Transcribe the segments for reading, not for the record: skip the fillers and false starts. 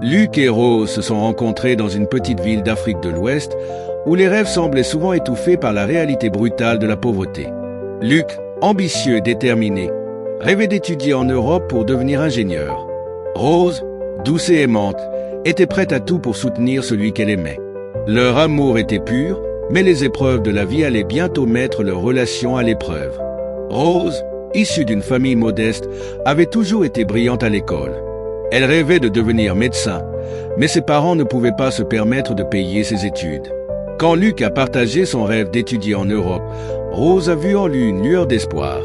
Luc et Rose se sont rencontrés dans une petite ville d'Afrique de l'Ouest où les rêves semblaient souvent étouffés par la réalité brutale de la pauvreté. Luc, ambitieux et déterminé, rêvait d'étudier en Europe pour devenir ingénieur. Rose, douce et aimante, était prête à tout pour soutenir celui qu'elle aimait. Leur amour était pur, mais les épreuves de la vie allaient bientôt mettre leur relation à l'épreuve. Rose, issue d'une famille modeste, avait toujours été brillante à l'école. Elle rêvait de devenir médecin, mais ses parents ne pouvaient pas se permettre de payer ses études. Quand Luc a partagé son rêve d'étudier en Europe, Rose a vu en lui une lueur d'espoir.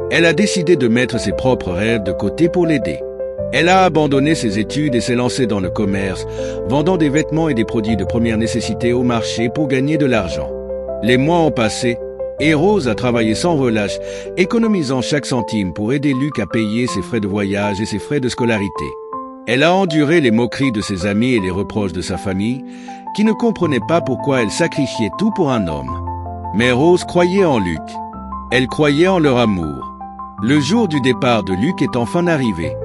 Elle a décidé de mettre ses propres rêves de côté pour l'aider. Elle a abandonné ses études et s'est lancée dans le commerce, vendant des vêtements et des produits de première nécessité au marché pour gagner de l'argent. Les mois ont passé et Rose a travaillé sans relâche, économisant chaque centime pour aider Luc à payer ses frais de voyage et ses frais de scolarité. Elle a enduré les moqueries de ses amis et les reproches de sa famille, qui ne comprenaient pas pourquoi elle sacrifiait tout pour un homme. Mais Rose croyait en Luc. Elle croyait en leur amour. Le jour du départ de Luc est enfin arrivé.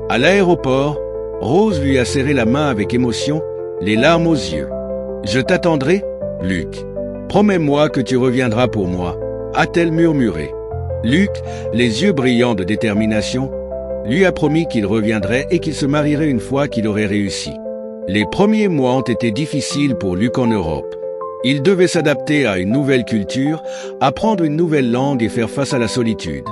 À l'aéroport, Rose lui a serré la main avec émotion, les larmes aux yeux. « Je t'attendrai, Luc. Promets-moi que tu reviendras pour moi », a-t-elle murmuré. Luc, les yeux brillants de détermination, lui a promis qu'il reviendrait et qu'il se marierait une fois qu'il aurait réussi. Les premiers mois ont été difficiles pour Luc en Europe. Il devait s'adapter à une nouvelle culture, apprendre une nouvelle langue et faire face à la solitude.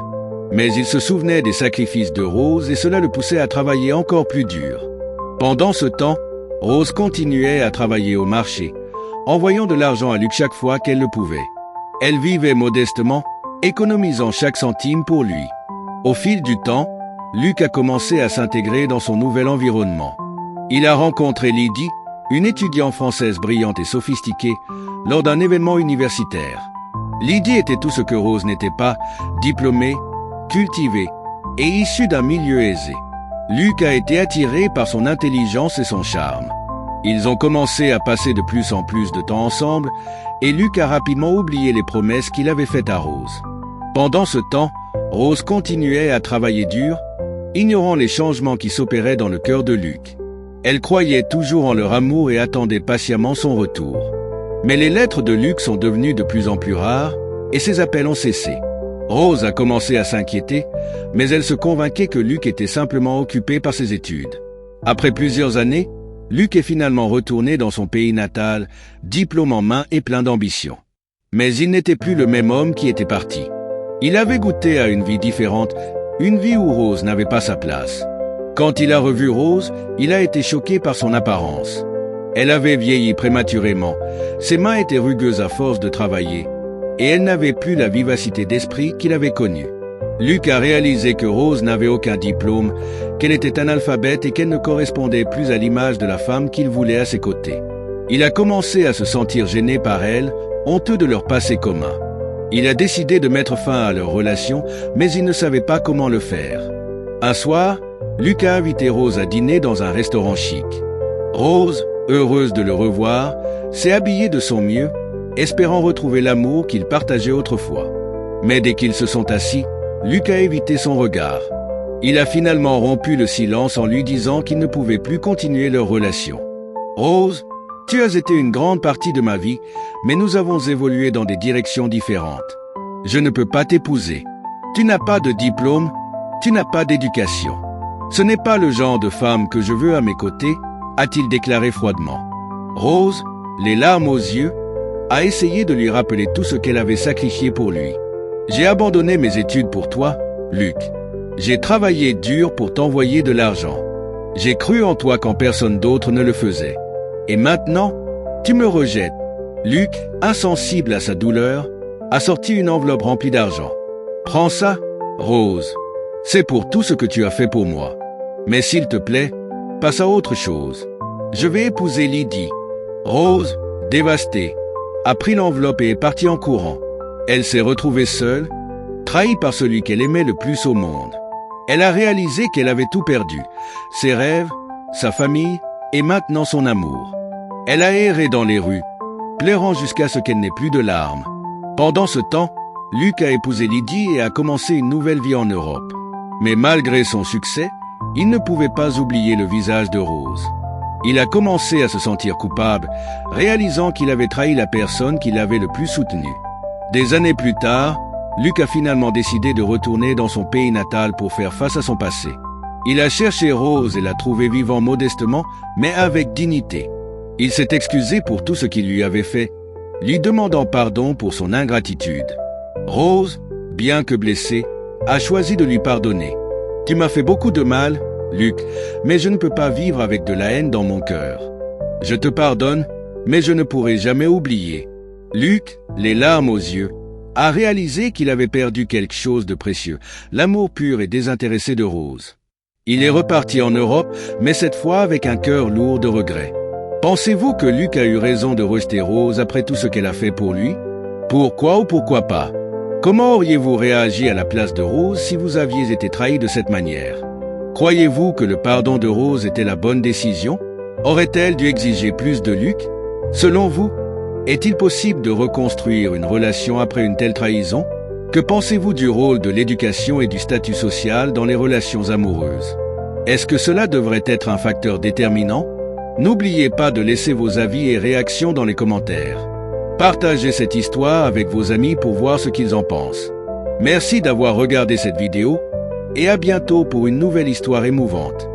Mais il se souvenait des sacrifices de Rose et cela le poussait à travailler encore plus dur. Pendant ce temps, Rose continuait à travailler au marché, envoyant de l'argent à Luc chaque fois qu'elle le pouvait. Elle vivait modestement, économisant chaque centime pour lui. Au fil du temps, Luc a commencé à s'intégrer dans son nouvel environnement. Il a rencontré Lydie, une étudiante française brillante et sophistiquée, lors d'un événement universitaire. Lydie était tout ce que Rose n'était pas, diplômée, cultivée et issue d'un milieu aisé. Luc a été attiré par son intelligence et son charme. Ils ont commencé à passer de plus en plus de temps ensemble et Luc a rapidement oublié les promesses qu'il avait faites à Rose. Pendant ce temps, Rose continuait à travailler dur, ignorant les changements qui s'opéraient dans le cœur de Luc. Elle croyait toujours en leur amour et attendait patiemment son retour. Mais les lettres de Luc sont devenues de plus en plus rares et ses appels ont cessé. Rose a commencé à s'inquiéter, mais elle se convainquait que Luc était simplement occupé par ses études. Après plusieurs années, Luc est finalement retourné dans son pays natal, diplôme en main et plein d'ambition. Mais il n'était plus le même homme qui était parti. Il avait goûté à une vie différente, une vie où Rose n'avait pas sa place. Quand il a revu Rose, il a été choqué par son apparence. Elle avait vieilli prématurément, ses mains étaient rugueuses à force de travailler, et elle n'avait plus la vivacité d'esprit qu'il avait connue. Luc a réalisé que Rose n'avait aucun diplôme, qu'elle était analphabète et qu'elle ne correspondait plus à l'image de la femme qu'il voulait à ses côtés. Il a commencé à se sentir gêné par elle, honteux de leur passé commun. Il a décidé de mettre fin à leur relation, mais il ne savait pas comment le faire. Un soir, Luc a invité Rose à dîner dans un restaurant chic. Rose, heureuse de le revoir, s'est habillée de son mieux, espérant retrouver l'amour qu'ils partageaient autrefois. Mais dès qu'ils se sont assis, Luc a évité son regard. Il a finalement rompu le silence en lui disant qu'il ne pouvait plus continuer leur relation. « Rose, tu as été une grande partie de ma vie, mais nous avons évolué dans des directions différentes. Je ne peux pas t'épouser. Tu n'as pas de diplôme, tu n'as pas d'éducation. Ce n'est pas le genre de femme que je veux à mes côtés, a-t-il déclaré froidement. Rose, les larmes aux yeux, a essayé de lui rappeler tout ce qu'elle avait sacrifié pour lui. J'ai abandonné mes études pour toi, Luc. J'ai travaillé dur pour t'envoyer de l'argent. J'ai cru en toi quand personne d'autre ne le faisait. Et maintenant, tu me rejettes. Luc, insensible à sa douleur, a sorti une enveloppe remplie d'argent. Prends ça, Rose. C'est pour tout ce que tu as fait pour moi. Mais s'il te plaît, passe à autre chose. Je vais épouser Lydie. Rose, dévastée, a pris l'enveloppe et est partie en courant. Elle s'est retrouvée seule, trahie par celui qu'elle aimait le plus au monde. Elle a réalisé qu'elle avait tout perdu, ses rêves, sa famille et maintenant son amour. Elle a erré dans les rues, pleurant jusqu'à ce qu'elle n'ait plus de larmes. Pendant ce temps, Luc a épousé Lydie et a commencé une nouvelle vie en Europe. Mais malgré son succès, il ne pouvait pas oublier le visage de Rose. Il a commencé à se sentir coupable, réalisant qu'il avait trahi la personne qui l'avait le plus soutenu. Des années plus tard, Luc a finalement décidé de retourner dans son pays natal pour faire face à son passé. Il a cherché Rose et l'a trouvée vivant modestement, mais avec dignité. Il s'est excusé pour tout ce qu'il lui avait fait, lui demandant pardon pour son ingratitude. Rose, bien que blessée, a choisi de lui pardonner. « Tu m'as fait beaucoup de mal, Luc, mais je ne peux pas vivre avec de la haine dans mon cœur. Je te pardonne, mais je ne pourrai jamais oublier. » Luc, les larmes aux yeux, a réalisé qu'il avait perdu quelque chose de précieux, l'amour pur et désintéressé de Rose. Il est reparti en Europe, mais cette fois avec un cœur lourd de regrets. Pensez-vous que Luc a eu raison de rejeter Rose après tout ce qu'elle a fait pour lui? Pourquoi ou pourquoi pas? Comment auriez-vous réagi à la place de Rose si vous aviez été trahi de cette manière? Croyez-vous que le pardon de Rose était la bonne décision? Aurait-elle dû exiger plus de Luc? Selon vous, est-il possible de reconstruire une relation après une telle trahison? Que pensez-vous du rôle de l'éducation et du statut social dans les relations amoureuses? Est-ce que cela devrait être un facteur déterminant? N'oubliez pas de laisser vos avis et réactions dans les commentaires. Partagez cette histoire avec vos amis pour voir ce qu'ils en pensent. Merci d'avoir regardé cette vidéo et à bientôt pour une nouvelle histoire émouvante.